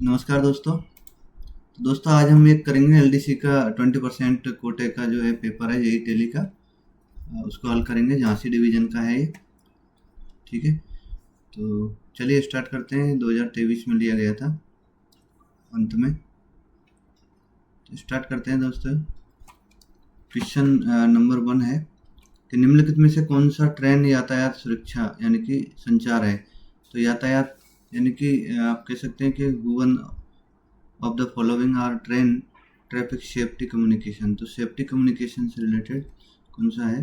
नमस्कार दोस्तों। तो दोस्तों आज हम एक करेंगे एलडीसी का 20% कोटे का जो है पेपर है, यही टेली का। उसको हल करेंगे, झांसी डिवीजन का है ये। ठीक है, तो चलिए स्टार्ट करते हैं। 2023 में लिया गया था अंत में। तो स्टार्ट करते हैं दोस्तों। क्वेश्चन नंबर 1 है कि निम्नलिखित में से कौन सा ट्रेन यातायात सुरक्षा यानी कि संचार है। तो यातायात यानी कि आप कह सकते हैं कि one of the following are train traffic safety communication. तो सेफ्टी कम्युनिकेशन से रिलेटेड कौन सा है,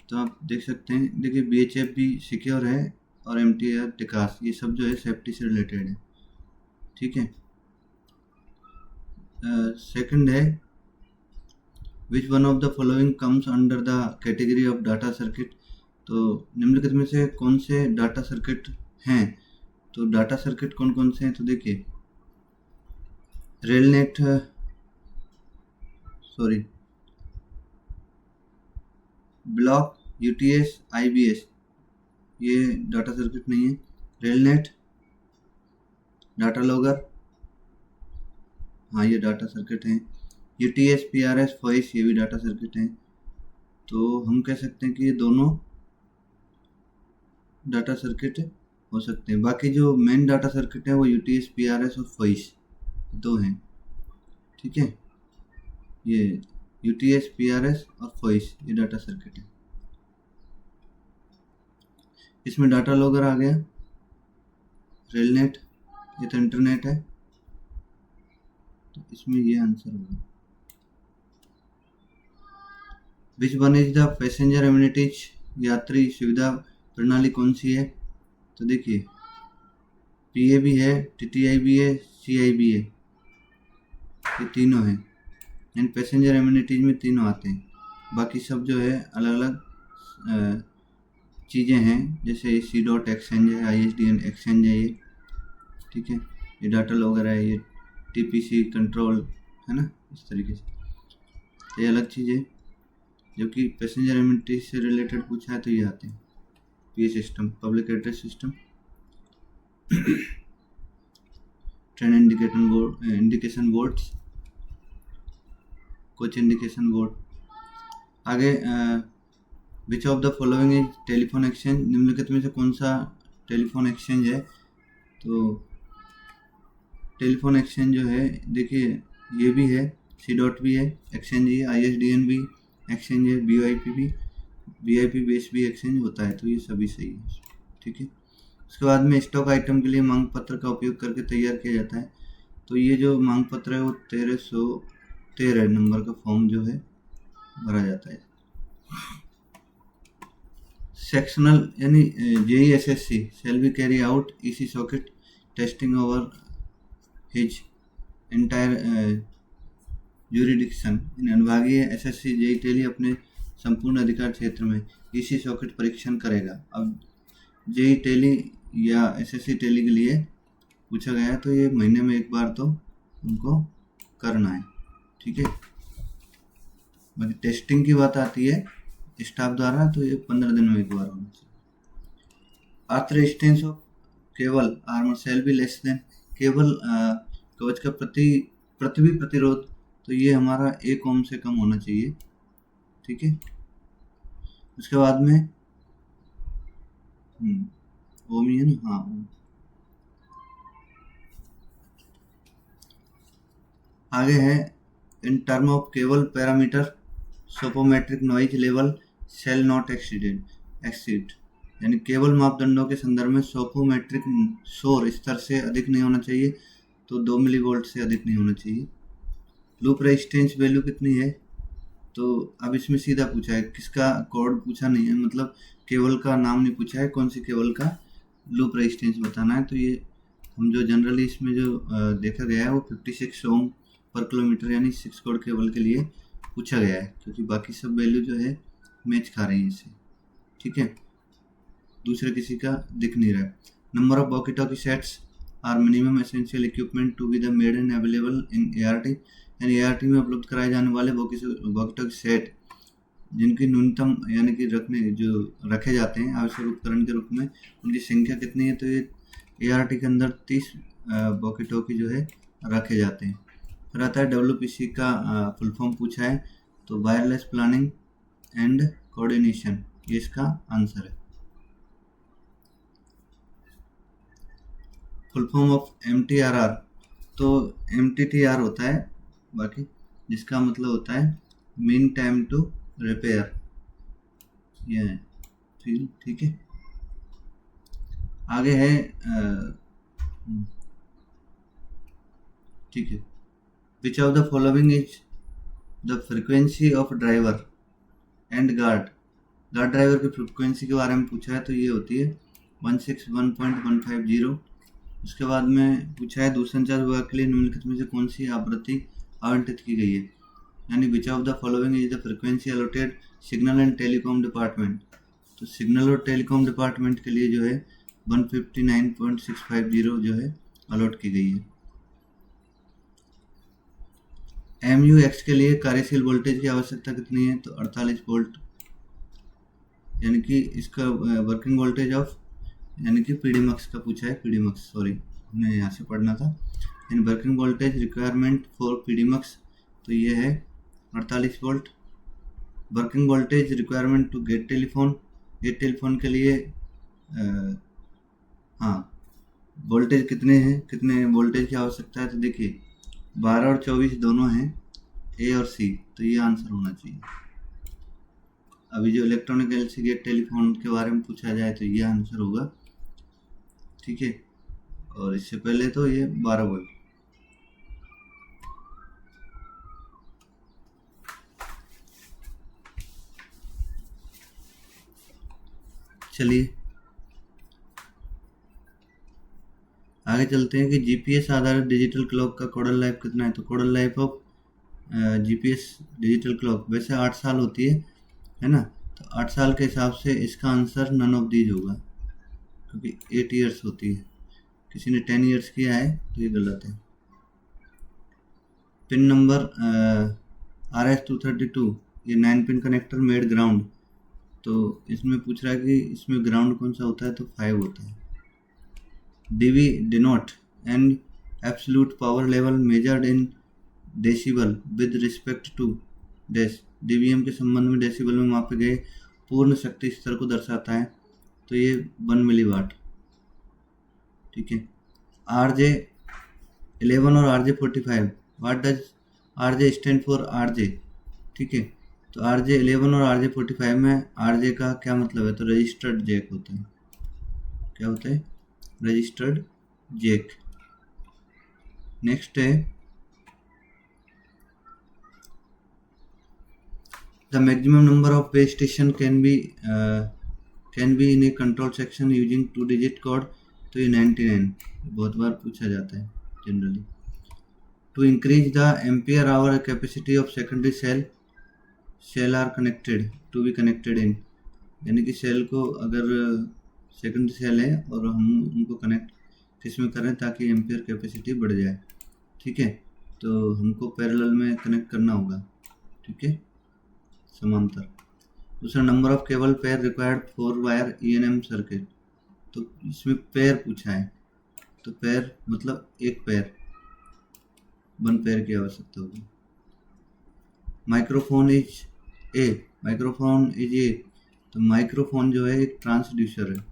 तो आप देख सकते हैं। देखिए बीएचएफ भी सिक्योर है और एमटीआर टिकास, ये सब जो है सेफ्टी से रिलेटेड है। ठीक है। सेकंड है which one of the following comes under the category of data circuit. तो निम्नलिखित में से कौन से डाटा सर्किट हैं। तो डाटा सर्किट कौन कौन से हैं, तो देखिए रेलनेट, सॉरी ब्लॉक, यूटीएस, आईबीएस, ये डाटा सर्किट नहीं है। रेलनेट, डाटा लॉगर, हाँ ये डाटा सर्किट हैं। यूटीएस, पीआरएस, वॉइस, ये भी डाटा सर्किट हैं। तो हम कह सकते हैं कि ये दोनों डाटा सर्किट हो सकते हैं। बाकी जो मेन डाटा सर्किट है वो यूटीएस, पीआरएस और वॉइस दो हैं। ठीक है, ये यूटीएस, पीआरएस और वॉइस ये डाटा सर्किट है। इसमें डाटा लॉगर आ गया। रेलनेट, ये तो इंटरनेट है, तो इसमें ये आंसर होगा। Which one is the passenger amenities, यात्री सुविधा प्रणाली कौन सी है। तो देखिए पीए भी है, टीटीआई भी है, सीआई भी है, ये तीनों हैं। एंड पैसेंजर एम्यूनिटीज में तीनों आते हैं। बाकी सब जो है अलग अलग चीज़ें हैं, जैसे सी डॉट एक्सचेंज है, आईएसडीएन एक्सचेंज है ये। ठीक है, ये डाटा लॉगर है, ये टीपीसी कंट्रोल है ना, इस तरीके से। तो ये अलग चीज़ है, जो कि पैसेंजर एम्यूनिटीज से रिलेटेड पूछा है तो ये आते हैं। PA system, public address system, train indication boards, coach indication board. आगे which of the following is telephone exchange, निम्नलिखित में से कौन सा टेलीफोन एक्सचेंज है। तो टेलीफोन एक्सचेंज जो है देखिए ये भी है, सी डॉट भी है एक्सचेंज, ये आईएसडीएन भी एक्सचेंज है, वीआईपी बेस भी एक्सचेंज होता है। तो ये सभी सही है। ठीक है, उसके बाद में स्टॉक आइटम के लिए मांग पत्र का उपयोग करके तैयार किया जाता है। तो ये जो मांग पत्र है वो 1313 नंबर का फॉर्म जो है भरा जाता है। सेक्शनल यानी JESSC shall be carry out EC socket testing over his entire jurisdiction. अनुभागीय एसएससी जेई टेली अपने संपूर्ण अधिकार क्षेत्र में ईसी सॉकेट परीक्षण करेगा। अब जेई टेली या एसएससी टेली के लिए पूछा गया है, तो ये महीने में एक बार तो उनको करना है। ठीक है, बाकी टेस्टिंग की बात आती है स्टाफ द्वारा, तो ये 15 दिन में एक बार होना चाहिए। Earth resistance of cable armour shall be less then, cable कवच का पृथ्वी प्रतिरोध, तो ये हमारा 1 ओम से कम होना चाहिए। ठीक है, उसके बाद में ओम ही है ना, हाँ ओम। आगे है in term of cable parameter psophometric noise level shall not exceed, यानी केवल मापदंडों के संदर्भ में सोपोमेट्रिक शोर स्तर से अधिक नहीं होना चाहिए, तो 2 मिलीवोल्ट से अधिक नहीं होना चाहिए। लूप रेजिस्टेंस वैल्यू कितनी है, तो अब इसमें सीधा पूछा है, किसका कोड पूछा नहीं है, मतलब केबल का नाम नहीं पूछा है, कौन सी केबल का लूप रेजिस्टेंस बताना है। तो ये हम जो जनरली इसमें जो देखा गया है वो 56 ओम पर किलोमीटर यानी 6 कोड केबल के लिए पूछा गया है, क्योंकि बाकी सब वैल्यू जो है मैच खा रही है इससे। ठीक है, दूसरे किसी का दिख नहीं रहा है। Number of walkie talkie sets are minimum essential equipment to be the made and available in ART, यानी एआरटी में उपलब्ध कराए जाने वाले वॉकी टॉकी सेट जिनकी न्यूनतम यानी कि रखे जाते हैं आवश्यक उपकरण के रूप में, उनकी संख्या कितनी है। तो ये एआरटी के अंदर 30 वॉकी-टॉकी जो है रखे जाते हैं। फिर आता है WPC का फुल फॉर्म पूछा है, तो वायरलेस प्लानिंग एंड कोऑर्डिनेशन, ये इसका आंसर है। फुल फॉर्म ऑफ MTRR, तो MTTR होता है बाकी, जिसका मतलब होता है मीन टाइम टू रिपेयर, ये है। ठीक है, आगे है ठीक है, विच of the following is the frequency of driver and guard driver की फ्रीक्वेंसी के बारे में पूछा है, तो ये होती है 161.150। उसके बाद में पूछा है दूरसंचार विभाग के लिए निम्नलिखित में से कौन सी आवृत्ति आवंटित की गई है, यानी विच of the following is the frequency allotted signal and telecom department. तो सिग्नल और टेलीकॉम डिपार्टमेंट के लिए जो है 159.650 जो है अलॉट की गई है। MUX के लिए कार्यशील वोल्टेज की आवश्यकता कितनी है, तो 48 वोल्ट, यानी कि इसका वर्किंग वोल्टेज ऑफ, यानी कि PDMAX का पूछा है, PDMAX सॉरी हमने यहाँ से पढ़ना था, यानी working voltage requirement for PDMAX, तो ये है 48 volt. Working voltage requirement to get telephone के लिए हाँ, वोल्टेज कितने वोल्टेज की आवश्यकता है, तो देखिए 12 और 24 दोनों हैं, A और C, तो ये आंसर होना चाहिए। अभी जो इलेक्ट्रॉनिक LC गेट टेलीफोन के बारे में पूछा जाए तो ये आंसर होगा, ठीक है। और इससे पहले तो ये 12 वोल्ट। चलिए आगे चलते हैं कि GPS आधारित डिजिटल क्लॉक का कोडल लाइफ कितना है, तो कोडल life of GPS digital clock वैसे 8 साल होती है ना, तो 8 साल के हिसाब से इसका आंसर नन ऑफ दीज होगा, क्योंकि 8 ईयर्स होती है। किसी ने 10 ईयर्स किया है तो ये गलत है। पिन नंबर RS-232, ये 9 पिन कनेक्टर मेड ग्राउंड, तो इसमें पूछ रहा है कि इसमें ग्राउंड कौन सा होता है, तो 5 होता है। DV denote and absolute power level measured in decibel with respect to dash, dBm के संबंध में डेसिबल में मापे गए पूर्ण शक्ति स्तर को दर्शाता है, तो ये 1 मिलीवाट, ठीक है। RJ11 और RJ45, what does RJ stand for RJ, ठीक है। तो RJ11 और RJ45 में RJ का क्या मतलब है, तो रजिस्टर्ड जैक होता है। क्या होता है, रजिस्टर्ड जैक। नेक्स्ट है the maximum number of base station can be in a control section using 2 digit code, तो ये 99 बहुत बार पूछा जाता है generally. To increase the ampere hour capacity of secondary cell are connected to be connected in, यानी कि cell को अगर सेकेंडरी सेल है और हम उनको कनेक्ट किस में करें ताकि एम्पियर कैपेसिटी बढ़ जाए, ठीक है, तो हमको पैरेलल में कनेक्ट करना होगा, ठीक है, समांतर। दूसरा number of cable pair required 4 wire ENM circuit, तो इसमें पेयर पूछा है, तो पेयर मतलब एक पेयर, 1 पेयर की आवश्यकता होगी। माइक्रोफोन इज ए, तो माइक्रोफोन जो है एक ट्रांसड्यूसर है।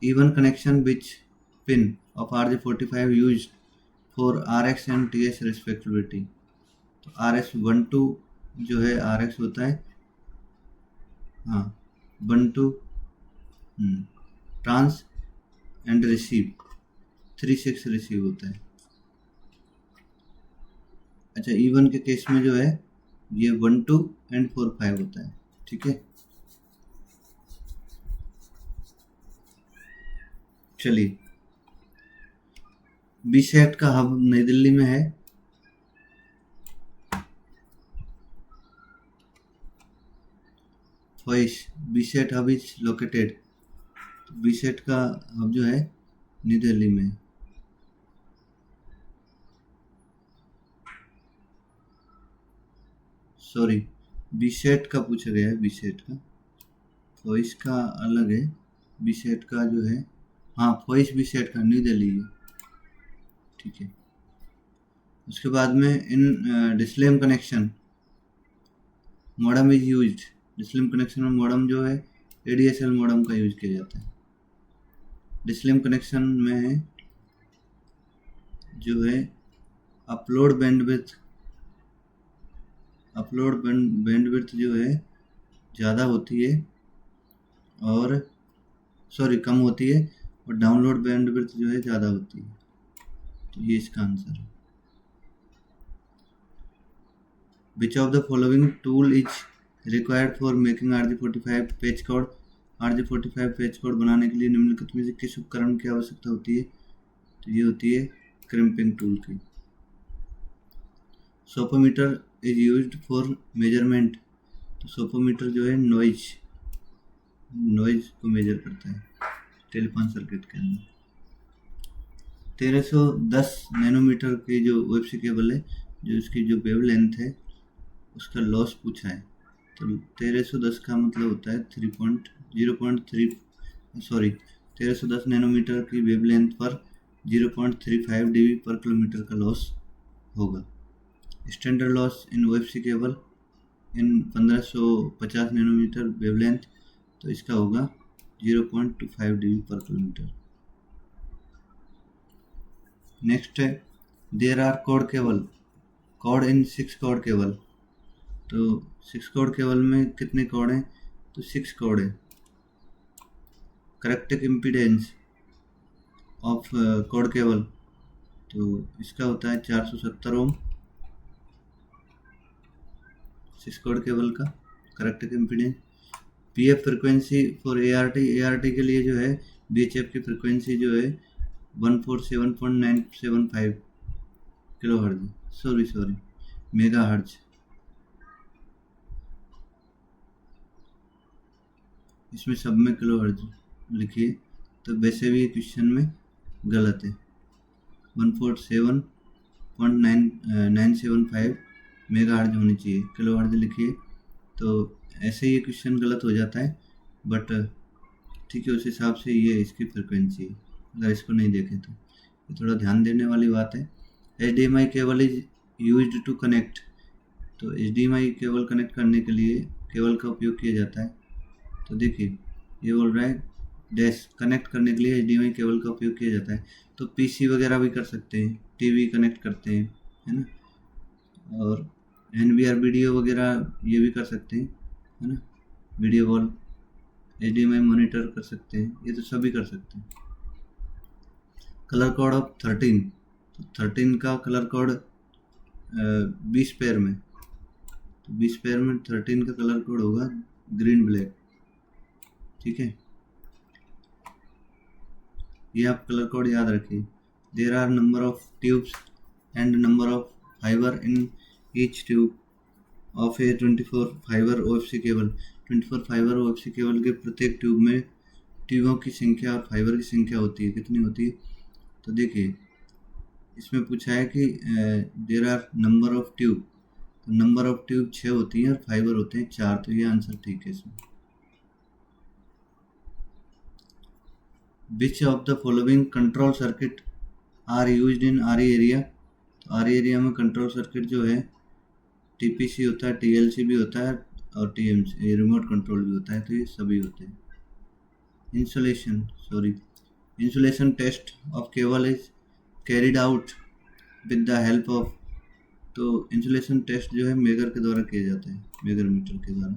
Even connection which pin of RJ45 used for RX and TS respectively, तो RS12 जो है RX होता है, हाँ 12 ट्रांस एंड रिसीव 36 रिसीव होता है। अच्छा, इवन के केस में जो है ये 12 एंड 45 होता है, ठीक है। चलिए, बीसेट का हब नई दिल्ली में है। Beset hub is located, beset का हब जो है नई दिल्ली में है। सॉरी, बीसेट का पूछा गया है, बीसेट का वॉइस का अलग है, बीसेट का जो है हाँ, वॉइस भी सेट कर न्यू दिल्ली है, ठीक है। उसके बाद में in DSLAM connection modem is used. DSLAM connection में मॉडम जो है एडीएसएल मॉडम का यूज किया जाता है। डिस्लेम कनेक्शन में जो है अपलोड बैंडविड्थ जो है ज़्यादा होती है और कम होती है, और डाउनलोड बैंडविड्थ जो है ज़्यादा होती है। तो ये इसका आंसर है। विच of the following tool is required for making RJ45 page code. RJ45 page code बनाने के लिए निम्नलिखित में से किस उपकरण की आवश्यकता होती है? तो ये होती है क्रिम्पिंग टूल की। सोपोमीटर इज यूज्ड फॉर मेजरमेंट। तो सोपोमीटर जो है नॉइज को मेजर करता है टेलीफोन सर्किट के अंदर। 1310 नैनोमीटर की जो OFC केबल है, जो इसकी जो वेव लेंथ है उसका लॉस पूछा है। तो 1310 का मतलब होता है 1310 नैनोमीटर की वेव लेंथ पर 0.35 dB पर किलोमीटर का लॉस होगा। Standard loss in OFC cable in 1550 nanometre wavelength, तो इसका होगा 0.25 dB पर किलोमीटर। नेक्स्ट है there are cord cable cord in 6 cord cable. तो 6 कॉर्ड केबल में कितने कॉर्ड हैं? तो 6 कॉर्ड है। Corrective impedance of cord cable, तो इसका होता है 470 ओम। 6 कॉर्ड केबल का corrective impedance. PF frequency for ART के लिए जो है BHF की फ्रिक्वेंसी जो है 147.975 kilo hertz, sorry mega hertz. इसमें सब में किलो हर्ज लिखिए, तो वैसे भी क्वेश्चन में गलत है। 147.975 मेगा हर्ज होनी चाहिए, किलो हर्ज लिखिए। तो ऐसे ये क्वेश्चन गलत हो जाता है, बट ठीक है, उस हिसाब से ये इसकी फ्रिक्वेंसी है। अगर इसको नहीं देखें तो ये थोड़ा ध्यान देने वाली बात है। HDMI cable is used to connect. तो HDMI केबल कनेक्ट करने के लिए केबल का उपयोग किया जाता है। तो देखिए ये बोल रहा है डैश कनेक्ट करने के लिए HDMI केबल का उपयोग किया जाता है। तो PC वगैरह भी कर सकते हैं, TV कनेक्ट करते हैं, है ना, और NVR वीडियो वगैरह ये भी कर सकते हैं, है ना, वीडियो वॉल HDMI मॉनिटर कर सकते हैं, ये तो सभी कर सकते हैं। कलर कोड ऑफ 13, तो 13 का कलर कोड 20 पेयर में, तो 20 पेयर में 13 का कलर कोड होगा ग्रीन ब्लैक, ठीक है। ये आप कलर कोड याद रखिए। There are number of tubes and number of fibre in each tube of a 24 fibre OFC cable. 24 fibre OFC cable के प्रत्येक ट्यूब में ट्यूबों की संख्या और फाइबर की संख्या होती है, कितनी होती है? तो देखिए इसमें पूछा है कि there are number of tube, तो नंबर ऑफ ट्यूब 6 होती है और फाइबर होते हैं 4, तो ये आंसर ठीक है इसमें। Which of the following control circuit are used in RE area. तो RE एरिया में कंट्रोल सर्किट जो है TPC होता है, TLC भी होता है और TMC रिमोट कंट्रोल भी होता है, तो ये सभी होते हैं। Insulation test of cable is carried out with the help of. तो इंसुलेशन टेस्ट जो है मेगर के द्वारा किया जाता है, मेगर मीटर के द्वारा।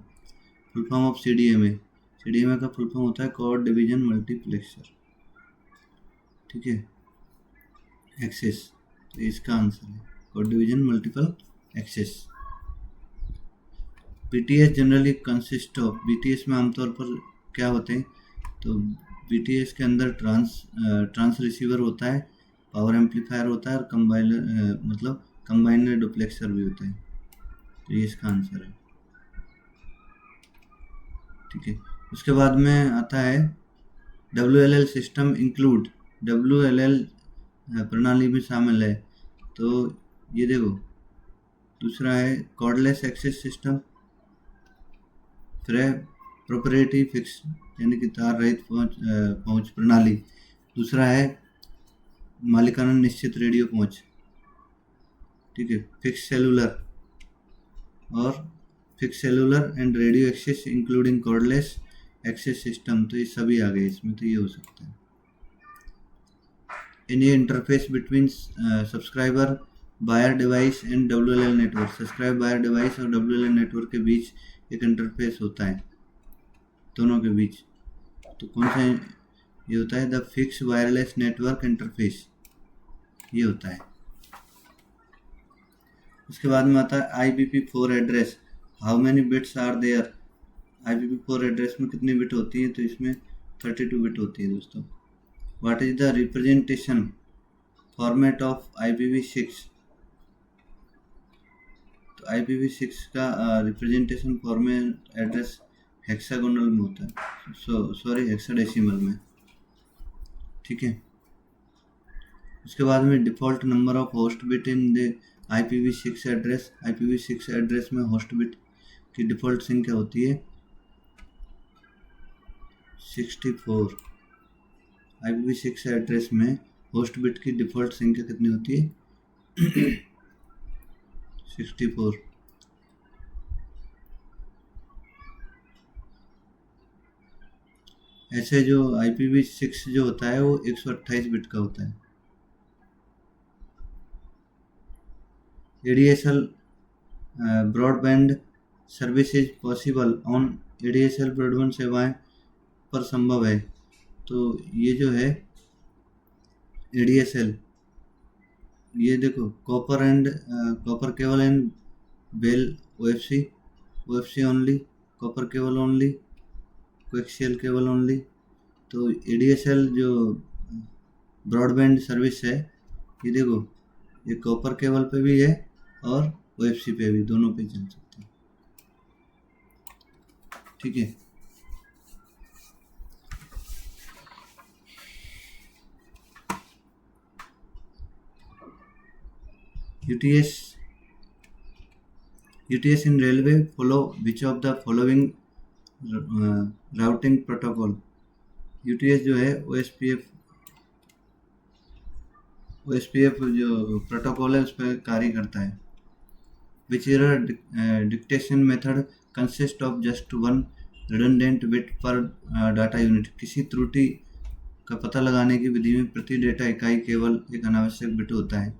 फुल फॉर्म ऑफ CDMA का फुल फॉर्म होता है कॉर्ड डिवीजन मल्टीप्लेक्सर, ठीक है, एक्सेस। तो इसका आंसर है code division multiple access. BTS generally consist of. BTS में आमतौर पर क्या होते हैं? तो BTS के अंदर ट्रांस रिसीवर होता है, पावर एम्पलीफायर होता है और कंबाइनर डुप्लेक्सर भी होता है, तो ये इसका आंसर है, ठीक है। उसके बाद में आता है WLL सिस्टम इंक्लूड। WLL प्रणाली में शामिल है, तो ये देखो दूसरा है कॉर्डलेस एक्सेस सिस्टम, फिर है प्रोपरेटरी फिक्स यानी कि तार रहित पहुंच प्रणाली, दूसरा है मालिकाना निश्चित रेडियो पहुंच, ठीक है, fix cellular and radio access including cordless access system, तो ये सभी आ गए इसमें, तो ये हो सकता है। Any interface between subscriber buyer device and WLAN network, subscribe buyer device और WLAN नेटवर्क के बीच एक इंटरफेस होता है, दोनों के बीच, तो कौन सा ये होता है? The fix wireless network interface, ये होता है। उसके बाद में आता है IPv4 address, how many bits are there. IPv4 address में कितनी बिट होती है? तो इसमें 32 बिट होती है दोस्तों। What is the representation format of IPv6, तो IPv6 का रिप्रेजेंटेशन फॉर्मेट एड्रेस हेक्सागोनल में होता है, सॉरी हेक्साडेसिमल में, ठीक है। उसके बाद में default number of host bit in the IPv6 address, IPv6 address में होस्ट बिट की डिफ़ॉल्ट संख्या होती है 64। IPv6 एड्रेस में होस्ट बिट की डिफ़ॉल्ट संख्या कितनी होती है? 64। ऐसे जो IPv6 जो होता है वो 128 बिट का होता है। ADSL broadband services possible on, ADSL broadband सेवाएं पर संभव है, तो ये जो है ADSL, ये देखो copper cable and bell OFC only, copper cable only, coaxial cable only. तो ADSL जो ब्रॉडबैंड सर्विस है, ये देखो ये कॉपर केबल पे भी है और OFC पे भी, दोनों पे चल सकते हैं, ठीक है। UTS in railway follow which of the following routing protocol। UTS जो है OSPF जो प्रोटोकॉल है उस पर कार्य करता है। Which error dictation method consist of just one redundant bit per data unit। किसी त्रुटि का पता लगाने की विधि में प्रति डेटा इकाई केवल एक अनावश्यक बिट होता है,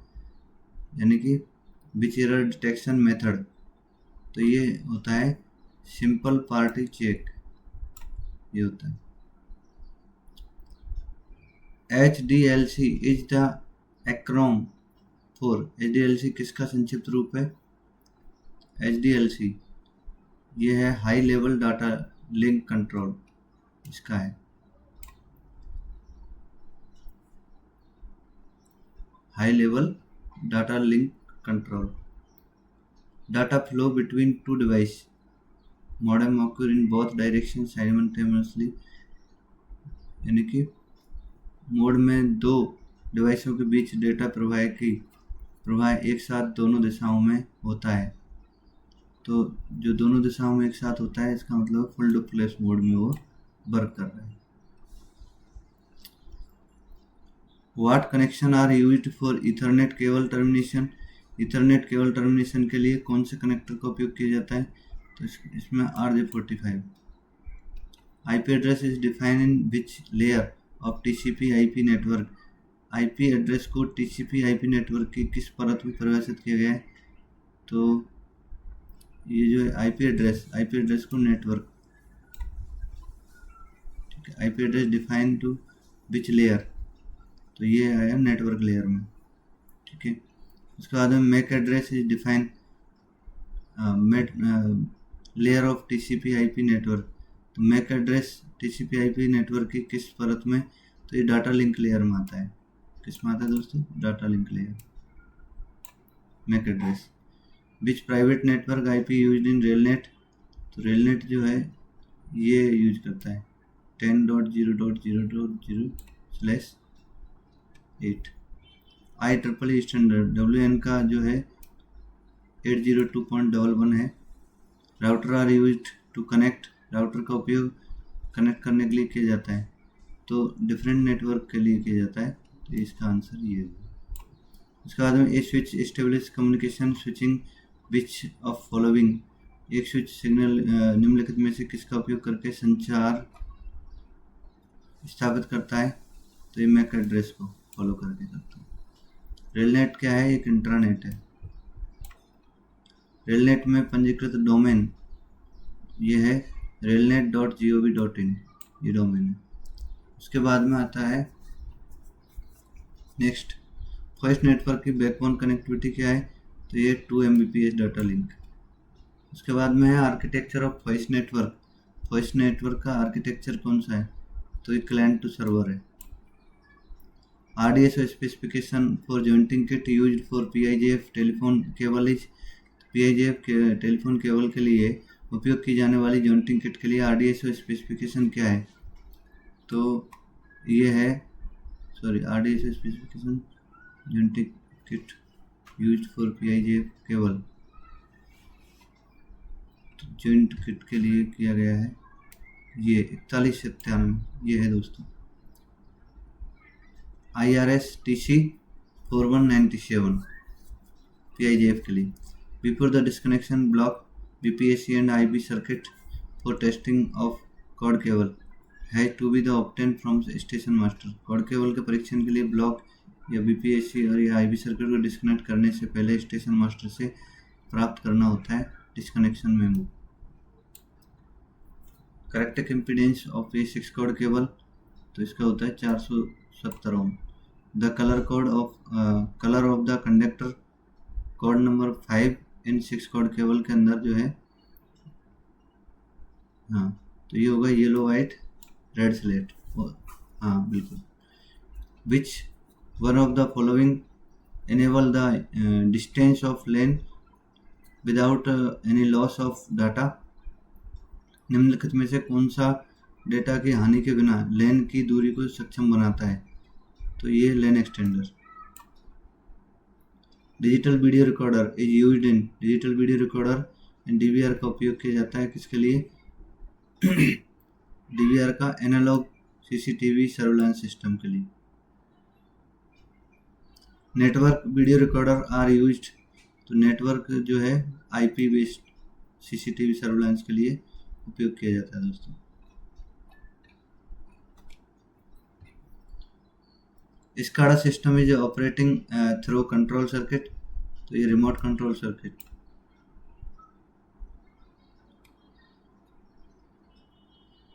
यानी कि which error detection method, तो ये होता है सिंपल पार्टी चेक, ये होता है। HDLC is the acronym for, HDLC किसका संक्षिप्त रूप है? HDLC ये है high level data link control, इसका है high level data link control. Data flow between two device, modem occur in both direction simultaneously, यानी कि मोड में दो डिवाइसों के बीच डेटा प्रवाह एक साथ दोनों दिशाओं में होता है। तो जो दोनों दिशाओं में एक साथ होता है, इसका मतलब फुल डुप्लेक्स मोड में वो वर्क कर रहा है। What connection are used for ethernet cable termination, ethernet cable termination के लिए कौन से कनेक्टर का उपयोग किया जाता है? तो इसमें RJ45। IP address is defined in which layer of TCP/IP network, IP address को TCP/IP नेटवर्क की किस परत में परिभाषित किया गया है? तो ये जो है IP एड्रेस को नेटवर्क, ठीक है, IP address define to which layer, तो ये आया नेटवर्क लेयर में, ठीक है। उसके बाद में MAC address is define layer of TCP/IP network, तो मैक एड्रेस TCP/IP नेटवर्क की किस परत में? तो ये डाटा लिंक लेयर में आता है। किस में आता है दोस्तों? Data link layer, MAC address. Which private network IP used in RailNet, तो रेलनेट जो है ये यूज करता है 10.0.0.0/8। IEEE स्टैंडर्ड WN का जो है 802.11 है। Router are used to connect, router का उपयोग कनेक्ट करने के लिए किया जाता है, तो डिफरेंट नेटवर्क के लिए किया जाता है, तो इसका आंसर ये है। उसके बाद में a switch establish communication switching which of following, एक स्विच सिग्नल निम्नलिखित में से किसका उपयोग करके संचार स्थापित करता है, तो ये मैक एड्रेस को फॉलो करके करता है। रेलनेट क्या है, एक इंट्रानेट है। रेलनेट में पंजीकृत डोमेन ये है railnet.gov.in, ये डोमेन है। उसके बाद में आता है नेक्स्ट, फर्स्ट नेटवर्क की बैकबोन कनेक्टिविटी क्या है, तो ये 2 Mbps डाटा लिंक। उसके बाद में है architecture of first network, first network का आर्किटेक्चर कौन सा है, तो ये क्लाइंट टू सर्वर है। RDSO specification for jointing kit used for PIGF telephone cable is, PIGF के टेलीफोन केबल के लिए उपयोग की जाने वाली जॉइंटिंग किट के लिए RDSO स्पेसिफिकेशन क्या है, तो ये है RDSO specification jointing kit used for PIGF cable, तो जॉइंट किट के लिए किया गया है ये 4197, ये है दोस्तों IRS TC 4197 PIGF के लिए। Before the disconnection block BPSC and IB circuit for testing of quad cable has to be the obtained from station master। quad cable के परीक्षण के लिए ब्लॉक या BPSC और या IB सर्किट को डिस्कनेक्ट करने से पहले स्टेशन मास्टर से प्राप्त करना होता है disconnection memo. Correct impedance of a 6 cord cable, तो इसका होता है 470 ohm. The colour of the conductor core number 5 in 6 cord cable के अंदर जो है, हाँ तो ये होगा येलो वाइट रेड स्लेट, हाँ बिल्कुल। Which one of the following enable the distance of lane without any loss of data, निम्नलिखित में से कौन सा डेटा की हानि के बिना लेन की दूरी को सक्षम बनाता है, तो ये LAN extender. Digital video recorder is used in, digital video recorder and DVR का उपयोग किया जाता है किसके लिए, DVR का एनालॉग CCTV सर्वेलेंस सिस्टम के लिए। Network video recorder are used, तो नेटवर्क जो है IP बेस्ड CCTV सर्वेलेंस के लिए उपयोग किया जाता है दोस्तों। SCADA system is operating through control circuit, तो ये रिमोट कंट्रोल सर्किट।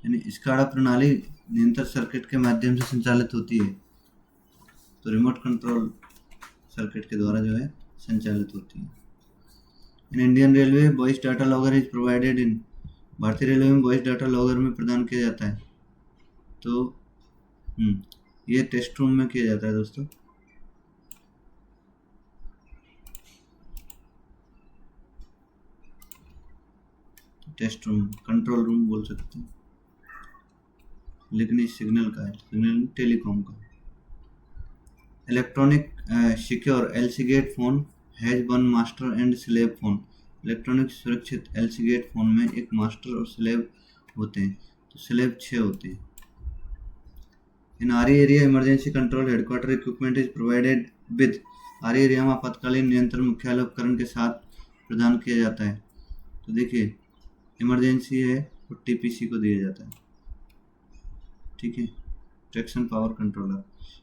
यानी SCADA प्रणाली नियंत्रण सर्किट के माध्यम से संचालित होती है, तो रिमोट कंट्रोल सर्किट के द्वारा जो है संचालित होती है। In Indian railway voice data logger is provided in, भारतीय रेलवे में वॉइस डाटा लॉगर में प्रदान किया जाता है, तो ये टेस्ट रूम में किया जाता है दोस्तों। टेस्ट रूम, कंट्रोल रूम बोल सकते हैं, लेकिन इस सिग्नल का है, सिग्नल टेलीकॉम का। Electronic secure LC gate phone has one master and slave phone, electronic सुरक्षित LC गेट फोन में एक मास्टर और स्लेव होते हैं, तो स्लेव 6 होते हैं। इन RE area emergency control headquarter equipment is provided with, RE area में आपातकालीन नियंत्रण मुख्यालय उपकरण के साथ प्रदान किया जाता है, तो देखिए इमरजेंसी है और TPC को दिया जाता है, ठीक है, traction power controller.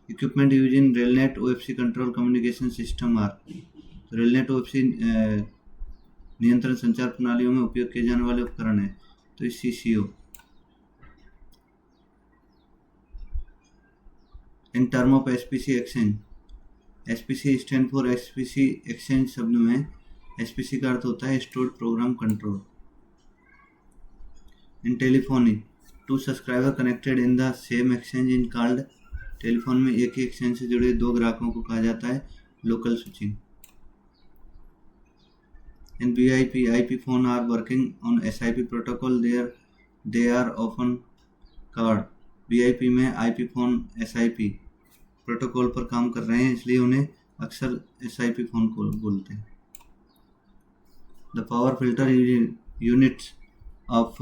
Equipment use in RailNet OFC control communication system are, तो रेलनेट OFC नियंत्रण संचार प्रणालियों में उपयोग किए जाने वाले उपकरण है, तो इस CCO। In term of SPC exchange, SPC stand for SPC exchange शब्द में SPC का अर्थ होता है stored program control. In telephony two subscriber connected in the same exchange in called, telephone में एक ही एक्सचेंज से जुड़े 2 ग्राहकों को कहा जाता है local switching. In VIP IP phone are working on SIP protocol, they are often called, VIP में IP फोन SIP प्रोटोकॉल पर काम कर रहे हैं, इसलिए उन्हें अक्सर SIP फोन को बोलते हैं। The power filter units of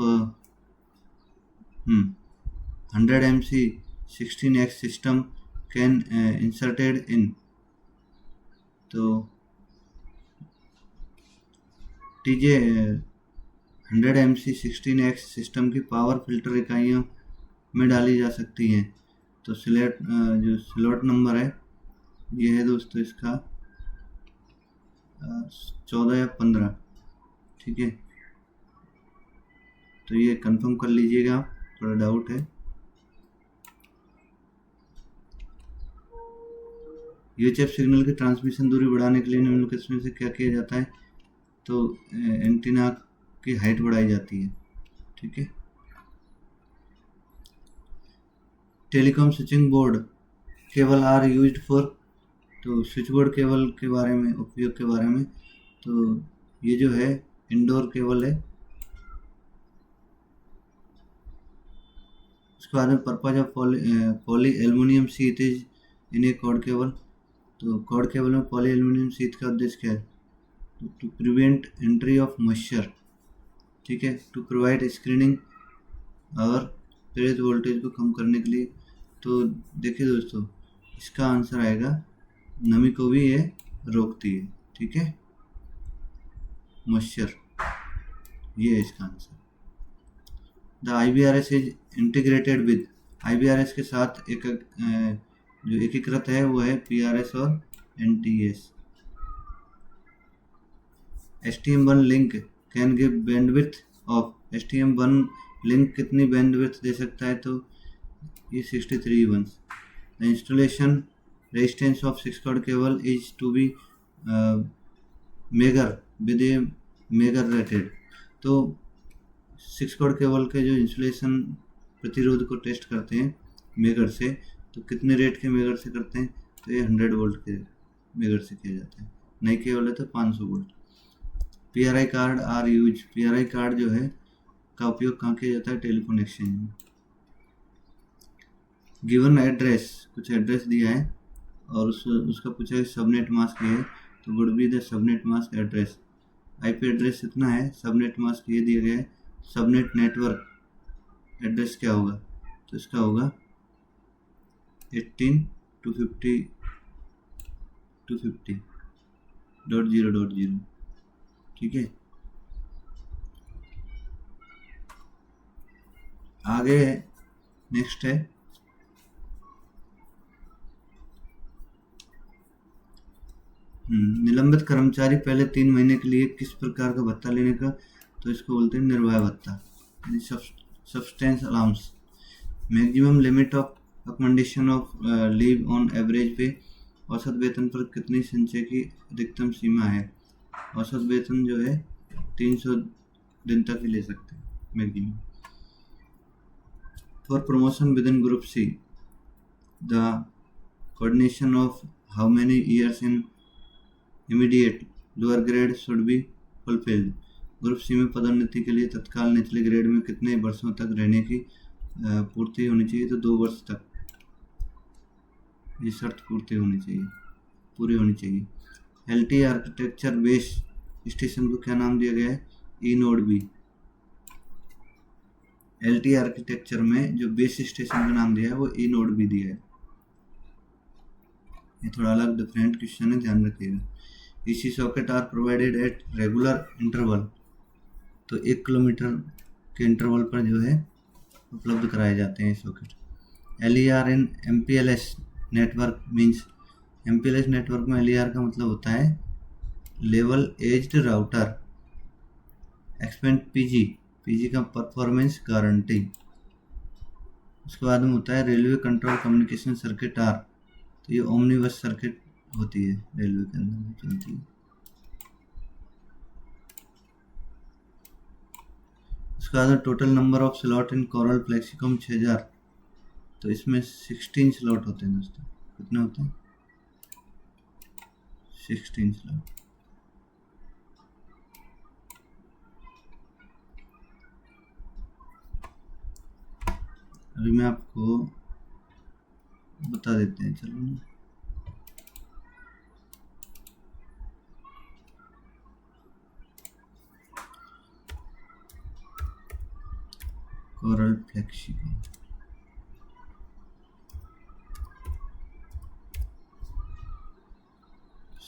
100 MC 16x system can inserted in। तो TJ 100 MC 16x सिस्टम की पावर फिल्टर इकाइयों में डाली जा सकती हैं। तो जो स्लॉट नंबर है ये है दोस्तों इसका 14 या 15। ठीक है, तो ये कंफर्म कर लीजिएगा, आप थोड़ा डाउट है। यूएचएफ सिग्नल की ट्रांसमिशन दूरी बढ़ाने के लिए निम्नलिखित में से क्या किया जाता है? तो एंटीना की हाइट बढ़ाई जाती है। ठीक है, telecom switching board cable are used for. तो स्विच बोर्ड केबल के बारे में, उपयोग के बारे में, तो ये जो है इंडोर केबल है। उसके बाद में purpose of poly aluminium sheet is in a cord cable. तो कॉर्ड केबल में पॉली एल्युमिनियम शीट का उद्देश्य क्या है? To prevent entry of moisture. ठीक है, टू प्रोवाइड स्क्रीनिंग और प्रेरित वोल्टेज को कम करने के लिए। तो देखिए दोस्तों, इसका आंसर आएगा नमी को भी ये रोकती है। ठीक है, मॉइस्चर, ये है इसका answer. The IBRS is integrated with. IBRS के साथ एक जो एकीकृत है वो है PRS और NTS। STM1 link can give bandwidth of. STM1 link कितनी बैंडविड्थ दे सकता है? तो ये 63 ones. The installation resistance of 6 cord cable is to be megger with a megger rated. तो 6 कॉर्ड केबल के जो इंसुलेशन प्रतिरोध को टेस्ट करते हैं मेगर से, तो कितने रेट के मेगर से करते हैं? तो ये 100 वोल्ट के मेगर से किया जाता है। नई केबल है तो 500 volt. PRI card are use. PRI card जो है का उपयोग कहाँ किया जाता है? टेलीफोन एक्सचेंज में। गिवन एड्रेस, कुछ एड्रेस दिया है और उसका पूछा है सबनेट मास्क ये है, तो would be the subnet mask address. IP address इतना है, सबनेट मास्क ये दिया गया है। सबनेट नेटवर्क एड्रेस क्या होगा? तो इसका होगा 18.250.0.0। ठीक है, आगे नेक्स्ट है निलंबित कर्मचारी पहले 3 महीने के लिए किस प्रकार का भत्ता लेने का? तो इसको बोलते हैं निर्वाह भत्ता, यानी substance allowance. Maximum limit of accommodation of leave on average पे। औसत वेतन पर कितनी संचय की अधिकतम सीमा है? औसत वेतन जो है 300 दिन तक ही ले सकते हैं maximum. For promotion within group C, the coordination of how many years in immediate lower grade should be fulfilled। Group C में पदोन्नति के लिए तत्काल निचले ग्रेड में कितने वर्षों तक रहने की पूर्ति होनी चाहिए? तो 2 वर्ष तक ये शर्त पूरी होनी चाहिए। LT आर्किटेक्चर बेस स्टेशन को क्या नाम दिया गया है? E node B. LT architecture में जो बेस स्टेशन का नाम दिया है वो ई नोड बी दिया है। ये थोड़ा अलग डिफरेंट क्वेश्चन है, ध्यान रखिएगा। इसी socket are provided at regular interval. तो 1 किलोमीटर के इंटरवल पर जो है उपलब्ध कराए जाते हैं socket. LER in MPLS network means. MPLS network में LER का मतलब होता है लेवल एज्ड राउटर। एक्सपेंड PG का परफॉर्मेंस गारंटी। उसके बाद में होता है railway control communication circuit are. तो ये ओमनीबस सर्किट होती है रेलवे के अंदर चलती है। उसके बाद total number of slot in Coral Flexicom 6000। तो इसमें 16 स्लॉट होते हैं दोस्तों। कितने होते हैं? 16 स्लॉट। अभी मैं आपको बता देते हैं, चलो ना। Coral Flexicom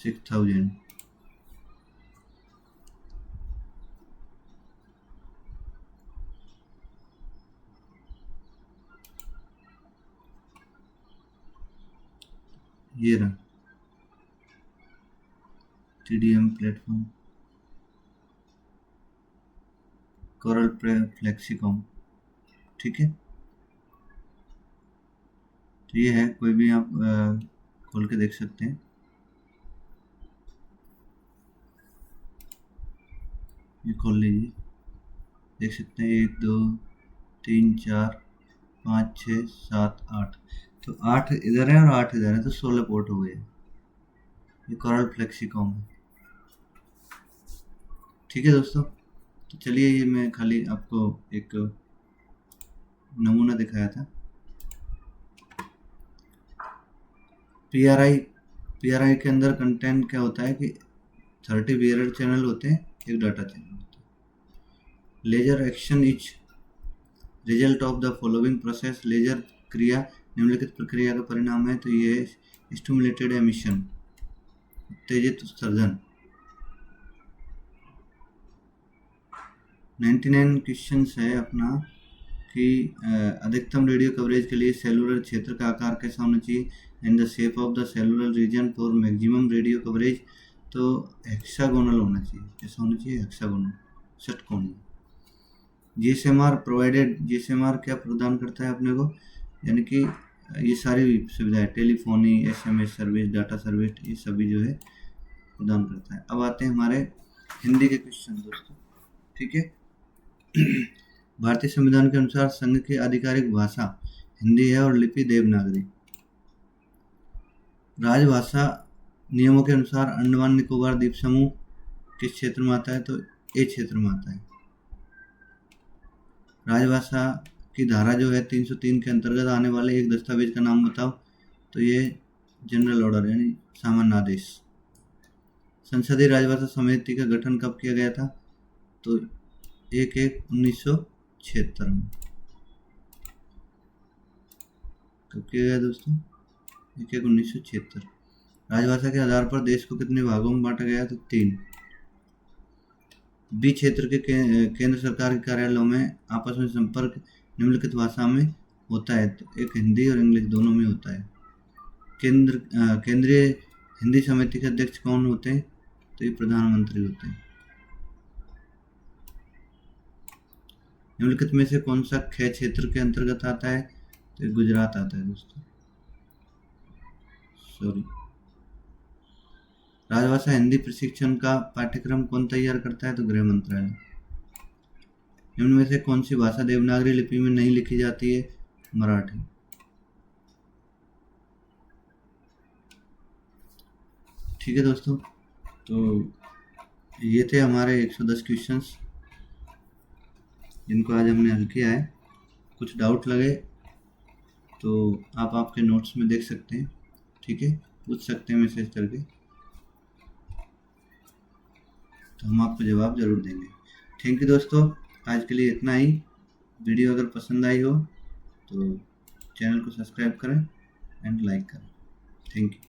6000। ये रहा TDM प्लेटफॉर्म, कोरल फ्लेक्सिकॉम। ठीक है, तो ये है, कोई भी आप खोल के देख सकते हैं। ये खोल लीजिए, देख सकते हैं 1 2 3 4 5 6 7 8। तो 8 इधर है और 8 इधर है, तो 16 पोर्ट हो गए। ये कोरल फ्लेक्सिकॉम है। ठीक है दोस्तों, तो चलिए, ये मैं खाली आपको एक नमूना दिखाया था। PRI के अंदर कंटेंट क्या होता है कि 30 बियरर चैनल होते हैं, एक डाटा चैनल होता है। Laser action is result of the following process. Laser क्रिया निम्नलिखित प्रक्रिया का परिणाम है। तो ये स्टिमुलेटेड एमिशन, उत्तेजित उत्सर्जन। 99 क्वेश्चन है अपना कि अधिकतम रेडियो कवरेज के लिए सेलुलर क्षेत्र का आकार कैसा होना चाहिए, and the shape of the cellular region for maximum radio coverage. तो हेक्सागोनल होना चाहिए। कैसा होना चाहिए? हेक्सागोनल, षटकोणीय। GSMR प्रोवाइडेड, GSMR क्या प्रदान करता है अपने को, यानी कि ये सारी सुविधाएं, telephony, SMS service, data service, ये सभी जो है प्रदान करता है। अब आते हैं हमारे हिंदी के क्वेश्चन दोस्तों। ठीक है, भारतीय संविधान के अनुसार संघ की आधिकारिक भाषा हिंदी है और लिपि देवनागरी। राजभाषा नियमों के अनुसार अंडमान निकोबार द्वीप समूह किस क्षेत्र में आता है? तो ए क्षेत्र में आता है। राजभाषा की धारा जो है 303 के अंतर्गत आने वाले एक दस्तावेज का नाम बताओ। तो ये जनरल ऑर्डर यानी सामान्य आदेश। संसदीय राजभाषा समिति का गठन कब किया गया था? तो 1/1/1976 में। कब किया गया दोस्तों? 1/1/1976। राजभाषा के आधार पर देश को कितने भागों में बांटा गया? तो 3। बी क्षेत्र के केंद्र सरकार के कार्यालयों में आपस में संपर्क निम्नलिखित भाषा में होता है। तो एक हिंदी और इंग्लिश दोनों में होता है। केंद्रीय हिंदी समिति के अध्यक्ष कौन होते हैं? तो ये प्रधानमंत्री होते हैं। निम्नलिखित में से कौन सा ख क्षेत्र के अंतर्गत आता है? तो ये गुजरात आता है दोस्तों। सॉरी, राजभाषा हिंदी प्रशिक्षण का पाठ्यक्रम कौन तैयार करता है? तो गृह मंत्रालय। निम्न में से कौन सी भाषा देवनागरी लिपि में नहीं लिखी जाती है? मराठी। ठीक है दोस्तों, तो ये थे हमारे 110 क्वेश्चंस जिनको आज हमने हल किया है। कुछ डाउट लगे तो आप आपके नोट्स में देख सकते हैं। ठीक है, पूछ सकते हैं मैसेज करके, तो हम आपको जवाब ज़रूर देंगे। थैंक यू दोस्तों, आज के लिए इतना ही। वीडियो अगर पसंद आई हो तो चैनल को सब्सक्राइब करें एंड लाइक करें। Thank you.